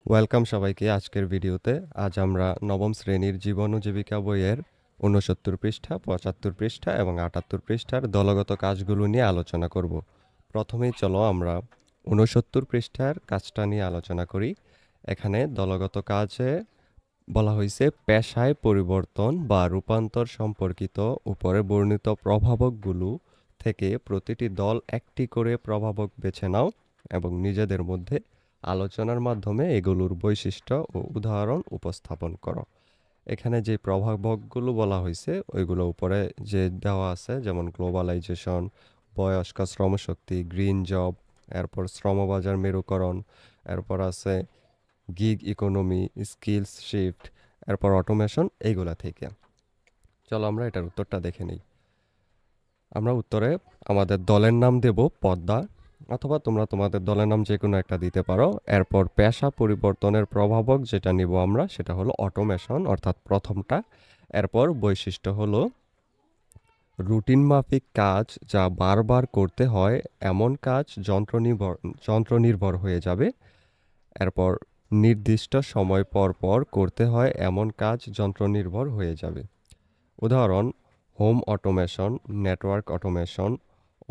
Welcome সবাইকে আজকের ভিডিওতে। আজ আমরা নবম শ্রেণীর জীবন ও জীবিকা বইয়ের ৬৯ পৃষ্ঠা, ৭৫ পৃষ্ঠা এবং ৭৮ পৃষ্ঠার দলগত কাজগুলো নিয়ে আলোচনা করব। প্রথমেই চলো আমরা ৬৯ পৃষ্ঠার কাজটা নিয়ে আলোচনা করি। এখানে দলগত কাজে বলা হয়েছে পেশায় পরিবর্তন বা রূপান্তর সম্পর্কিত উপরে বর্ণিত প্রভাবকগুলো থেকে প্রতিটি দল একটি করে প্রভাবক বেছে নাও এবং নিজেদের মধ্যে আলোচনার মাধ্যমে এগুলোর বৈশিষ্ট্য ও উদাহরণ উপস্থাপন করো। এখানে যে প্রভাবকগুলো বলা হয়েছে ওইগুলো উপরে যে দেওয়া আছে, যেমন গ্লোবালাইজেশন, বয়স্ক শ্রমশক্তি, গ্রিন জব, এরপর শ্রমবাজার মেরুকরণ, এরপর আছে গিগ ইকোনমি, স্কিলস শিফট, এরপর অটোমেশন, এইগুলা থেকে। চলো আমরা এটার উত্তরটা দেখে নিই। আমরা উত্তরে আমাদের দলের নাম দেব পদ্মা, অথবা তোমরা তোমাদের দলের নাম যে কোনো একটা দিতে পারো। এরপর পেশা পরিবর্তনের প্রভাবক যেটা নিব আমরা সেটা হলো অটোমেশন, অর্থাৎ প্রথমটা। এরপর বৈশিষ্ট্য হলো রুটিন মাফিক কাজ যা বারবার করতে হয় এমন কাজ যন্ত্র নির্ভর হয়ে যাবে। এরপর নির্দিষ্ট সময় পর পর করতে হয় এমন কাজ যন্ত্র নির্ভর হয়ে যাবে। উদাহরণ: home automation, network automation,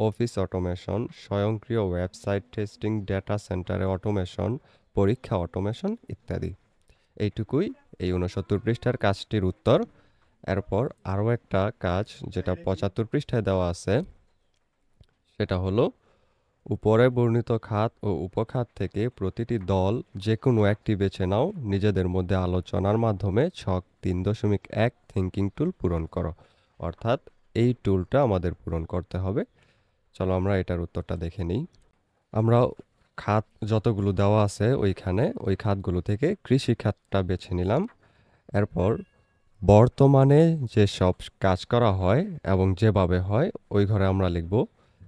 office automation, স্বয়ংক্রিয় ওয়েবসাইট টেস্টিং, ডেটা সেন্টারে অটোমেশন, পরীক্ষা অটোমেশন ইত্যাদি। এইটুকুই এই ৬৯ পৃষ্ঠার কাজটির উত্তর। এরপর আরও একটা কাজ যেটা ৭৫ পৃষ্ঠায় দেওয়া আছে, সেটা হলো উপরে বর্ণিত খাত ও উপখাত থেকে প্রতিটি দল যে কোনো একটি বেছে নাও, নিজেদের মধ্যে আলোচনার মাধ্যমে ছক ৩.১ থিঙ্কিং টুল পূরণ করো। অর্থাৎ এই টুলটা আমাদের পূরণ করতে হবে। চলো আমরা এটার উত্তরটা দেখে নিই। আমরা খাত যতগুলো দেওয়া আছে ওই খাতগুলো থেকে কৃষি খাতটা বেছে নিলাম। এরপর বর্তমানে যে সব কাজ করা হয় এবং যেভাবে হয় ওই ঘরে আমরা লিখব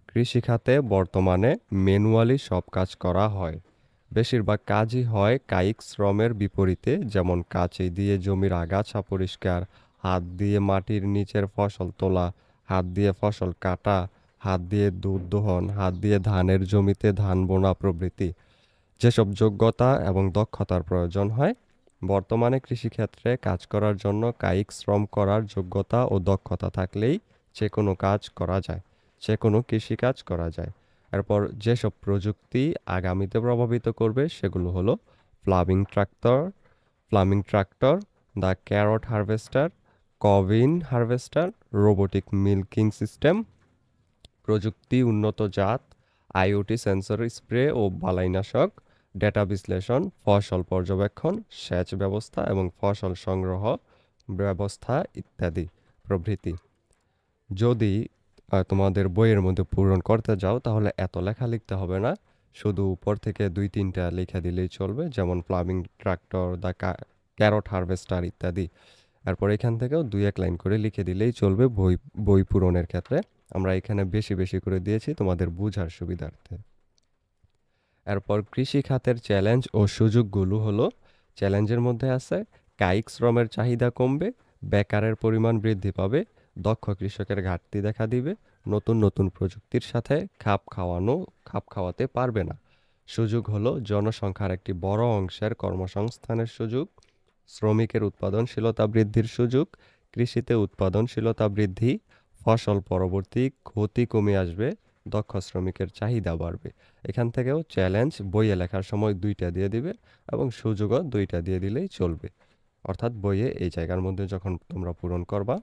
কৃষিখাতে বর্তমানে ম্যানুয়ালি সব কাজ করা হয়। বেশিরভাগ কাজই হয় কায়িক শ্রমের বিপরীতে, যেমন কাঁচি দিয়ে জমির আগাছা পরিষ্কার, হাত দিয়ে মাটির নিচের ফসল তোলা, হাত দিয়ে ফসল কাটা, হাত দিয়ে দুধ দোহন, হাত দিয়ে ধানের জমিতে ধান বোনা প্রভৃতি। যেসব যোগ্যতা এবং দক্ষতার প্রয়োজন হয়, বর্তমানে কৃষিক্ষেত্রে কাজ করার জন্য কায়িক শ্রম করার যোগ্যতা ও দক্ষতা থাকলেই যে কোনো কাজ করা যায়, যে কোনো কৃষিকাজ করা যায়। এরপর যেসব প্রযুক্তি আগামীতে প্রভাবিত করবে সেগুলো হলো প্লামিং ট্রাক্টর, দ্য ক্যারট হারভেস্টার, কভিন হারভেস্টার, রোবোটিক মিল্কিং সিস্টেম, প্রযুক্তি উন্নত জাত, আইওটি সেন্সর স্প্রে ও বালাইনাশক, ডেটা বিশ্লেষণ, ফসল পর্যবেক্ষণ, সেচ ব্যবস্থা এবং ফসল সংগ্রহ ব্যবস্থা ইত্যাদি প্রভৃতি। যদি তোমাদের বইয়ের মধ্যে পূরণ করতে যাও তাহলে এত লেখা লিখতে হবে না, শুধু উপর থেকে ২-৩টা লিখে দিলেই চলবে, যেমন plumbing tractor, the carrot harvester ইত্যাদি। এরপর এখান থেকেও ২-১ লাইন করে লিখে দিলেই চলবে বই পূরণের ক্ষেত্রে। আমরা এখানে বেশি বেশি করে দিয়েছি তোমাদের বোঝার সুবিধার্থে। এরপর কৃষি খাতের চ্যালেঞ্জ ও সুযোগগুলো হলো, চ্যালেঞ্জের মধ্যে আছে কায়িক শ্রমের চাহিদা কমবে, বেকারের পরিমাণ বৃদ্ধি পাবে, দক্ষ কৃষকের ঘাটতি দেখা দিবে, নতুন নতুন প্রযুক্তির সাথে খাপ খাওয়াতে পারবে না। সুযোগ হলো জনসংখ্যার একটি বড় অংশের কর্মসংস্থানের সুযোগ, শ্রমিকের উৎপাদনশীলতা বৃদ্ধির সুযোগ, কৃষিতে উৎপাদনশীলতা বৃদ্ধি, ফসল পরবর্তী ক্ষতি কমে আসবে, দক্ষ শ্রমিকের চাহিদা বাড়বে। এখান থেকেও চ্যালেঞ্জ বইয়ে লেখার সময় ২টা দিয়ে দিবে এবং সুযোগও ২টা দিয়ে দিলেই চলবে। অর্থাৎ বইয়ে এই জায়গার মধ্যে যখন তোমরা পূরণ করবা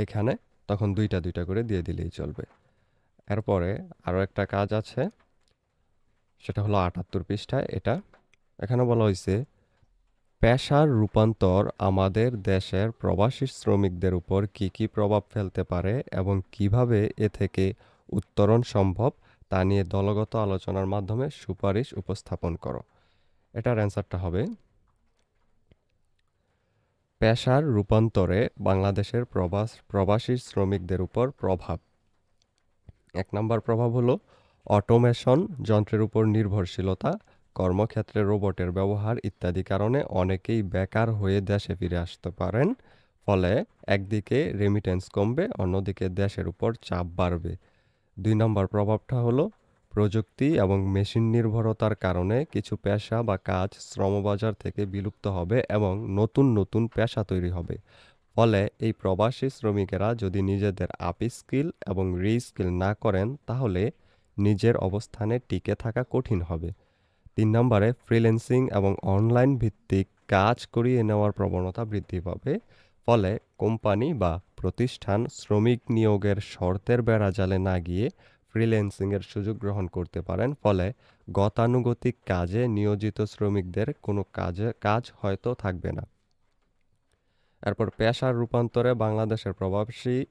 এখানে, তখন ২টা ২টা করে দিয়ে দিলেই চলবে। এরপরে আরও একটা কাজ আছে, সেটা হলো ৭৮ পৃষ্ঠায়। এখানে বলা হয়েছে পেশার রূপান্তর আমাদের দেশের প্রবাসী শ্রমিকদের উপর কী কী প্রভাব ফেলতে পারে এবং কিভাবে এ থেকে উত্তরণ সম্ভব তা নিয়ে দলগত আলোচনার মাধ্যমে সুপারিশ উপস্থাপন করো। এটার অ্যান্সারটা হবে পেশার রূপান্তরে বাংলাদেশের প্রবাসী শ্রমিকদের উপর প্রভাব। ১ নম্বর প্রভাব হলো অটোমেশন, যন্ত্রের উপর নির্ভরশীলতা, কর্মক্ষেত্রে রোবটের ব্যবহার ইত্যাদি কারণে অনেকেই বেকার হয়ে দেশে ফিরে আসতে পারেন। ফলে একদিকে রেমিটেন্স কমবে, অন্যদিকে দেশের উপর চাপ বাড়বে। ২ নম্বর প্রভাবটা হলো প্রযুক্তি এবং মেশিন নির্ভরতার কারণে কিছু পেশা বা কাজ শ্রমবাজার থেকে বিলুপ্ত হবে এবং নতুন নতুন পেশা তৈরি হবে। ফলে এই প্রবাসী শ্রমিকেরা যদি নিজেদের আপস্কিল এবং রিস্কিল না করেন তাহলে নিজের অবস্থানে টিকে থাকা কঠিন হবে। ৩ নম্বরে ফ্রিল্যান্সিং এবং অনলাইন ভিত্তিক কাজ করিয়ে নেওয়ার প্রবণতা বৃদ্ধি পাবে। ফলে কোম্পানি বা প্রতিষ্ঠান শ্রমিক নিয়োগের শর্তের বেড়াজালে না গিয়ে ফ্রিল্যান্সিংয়ের সুযোগ গ্রহণ করতে পারেন। ফলে গতানুগতিক কাজে নিয়োজিত শ্রমিকদের কোনো কাজ হয়তো থাকবে না। এরপর পেশার রূপান্তরে বাংলাদেশের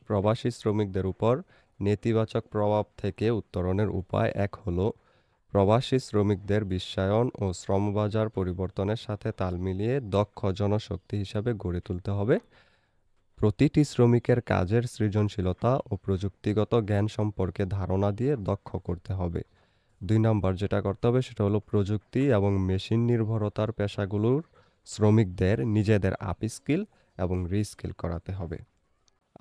প্রবাসী শ্রমিকদের উপর নেতিবাচক প্রভাব থেকে উত্তরণের উপায় এক হলো প্রবাসী শ্রমিকদের বিশ্বায়ন ও শ্রমবাজার পরিবর্তনের সাথে তাল মিলিয়ে দক্ষ জনশক্তি হিসাবে গড়ে তুলতে হবে। প্রতিটি শ্রমিকের কাজের সৃজনশীলতা ও প্রযুক্তিগত জ্ঞান সম্পর্কে ধারণা দিয়ে দক্ষ করতে হবে। ২ নম্বর যেটা করতে হবে সেটা হলো প্রযুক্তি এবং মেশিন নির্ভরতার পেশাগুলোর শ্রমিকদের নিজেদের আপস্কিল এবং রিস্কিল করাতে হবে।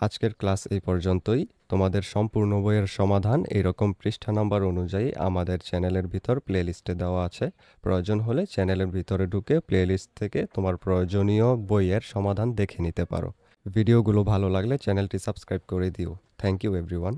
আজকের ক্লাস এই পর্যন্তই। তোমাদের সম্পূর্ণ বইয়ের সমাধান এইরকম পৃষ্ঠা নাম্বার অনুযায়ী আমাদের চ্যানেলের ভিতর প্লেলিস্টে দেওয়া আছে। প্রয়োজন হলে চ্যানেলের ভিতরে ঢুকে প্লেলিস্ট থেকে তোমার প্রয়োজনীয় বইয়ের সমাধান দেখে নিতে পারো। ভিডিওগুলো ভালো লাগলে চ্যানেলটি সাবস্ক্রাইব করে দিও। Thank you everyone.